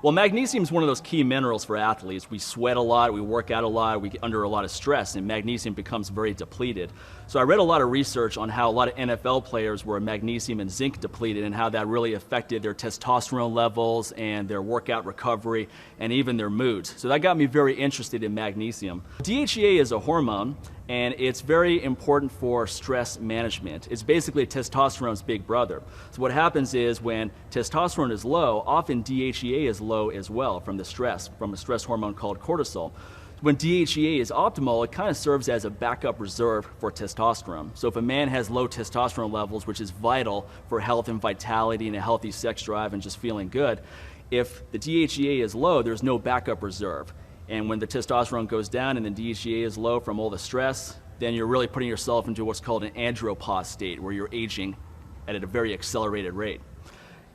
Well, magnesium is one of those key minerals for athletes. We sweat a lot, we work out a lot, we get under a lot of stress, and magnesium becomes very depleted. So I read a lot of research on how a lot of NFL players were magnesium and zinc depleted and how that really affected their testosterone levels and their workout recovery and even their moods. So that got me very interested in magnesium. DHEA is a hormone, and it's very important for stress management. It's basically testosterone's big brother. So what happens is when testosterone is low, often DHEA is low as well from a stress hormone called cortisol. When DHEA is optimal, it kind of serves as a backup reserve for testosterone. So if a man has low testosterone levels, which is vital for health and vitality and a healthy sex drive and just feeling good, if the DHEA is low, there's no backup reserve. And when the testosterone goes down and the DHEA is low from all the stress, then you're really putting yourself into what's called an andropause state, where you're aging at a very accelerated rate.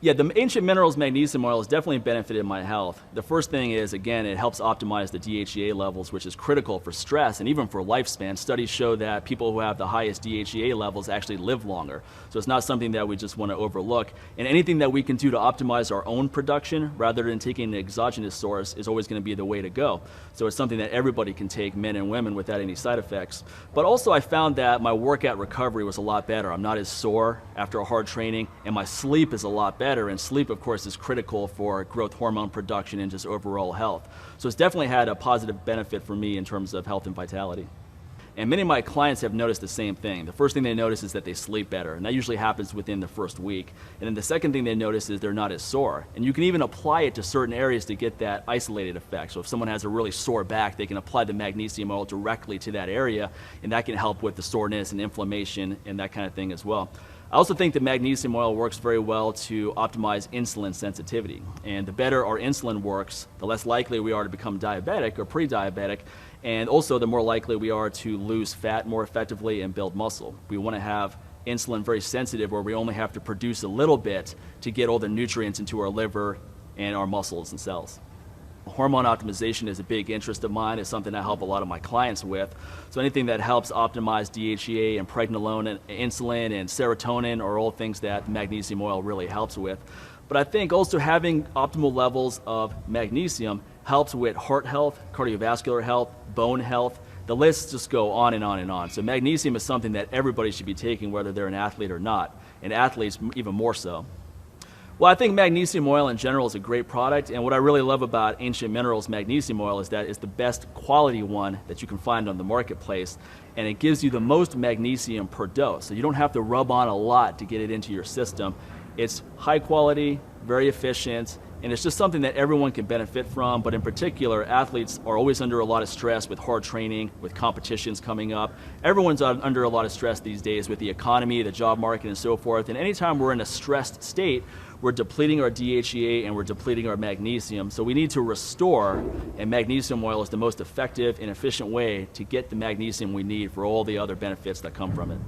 Yeah, the ancient minerals magnesium oil has definitely benefited my health. The first thing is, again, it helps optimize the DHEA levels, which is critical for stress and even for lifespan. Studies show that people who have the highest DHEA levels actually live longer. So it's not something that we just want to overlook. And anything that we can do to optimize our own production rather than taking an exogenous source is always going to be the way to go. So it's something that everybody can take, men and women, without any side effects. But also I found that my workout recovery was a lot better. I'm not as sore after a hard training, and my sleep is a lot better. And sleep, of course, is critical for growth hormone production and just overall health. So it's definitely had a positive benefit for me in terms of health and vitality. And many of my clients have noticed the same thing. The first thing they notice is that they sleep better, and that usually happens within the first week. And then the second thing they notice is they're not as sore. And you can even apply it to certain areas to get that isolated effect. So if someone has a really sore back, they can apply the magnesium oil directly to that area, and that can help with the soreness and inflammation and that kind of thing as well. I also think that magnesium oil works very well to optimize insulin sensitivity. And the better our insulin works, the less likely we are to become diabetic or pre-diabetic, and also the more likely we are to lose fat more effectively and build muscle. We want to have insulin very sensitive, where we only have to produce a little bit to get all the nutrients into our liver and our muscles and cells. Hormone optimization is a big interest of mine. It's something I help a lot of my clients with. So anything that helps optimize DHEA and pregnenolone and insulin and serotonin are all things that magnesium oil really helps with. But I think also having optimal levels of magnesium helps with heart health, cardiovascular health, bone health. The lists just go on and on and on. So magnesium is something that everybody should be taking, whether they're an athlete or not, and athletes even more so. Well, I think magnesium oil in general is a great product, and what I really love about Ancient Minerals magnesium oil is that it's the best quality one that you can find on the marketplace, and it gives you the most magnesium per dose. So you don't have to rub on a lot to get it into your system. It's high quality, very efficient, and it's just something that everyone can benefit from, but in particular, athletes are always under a lot of stress with hard training, with competitions coming up. Everyone's under a lot of stress these days with the economy, the job market, and so forth, and anytime we're in a stressed state, we're depleting our DHEA and we're depleting our magnesium. So we need to restore, and magnesium oil is the most effective and efficient way to get the magnesium we need for all the other benefits that come from it.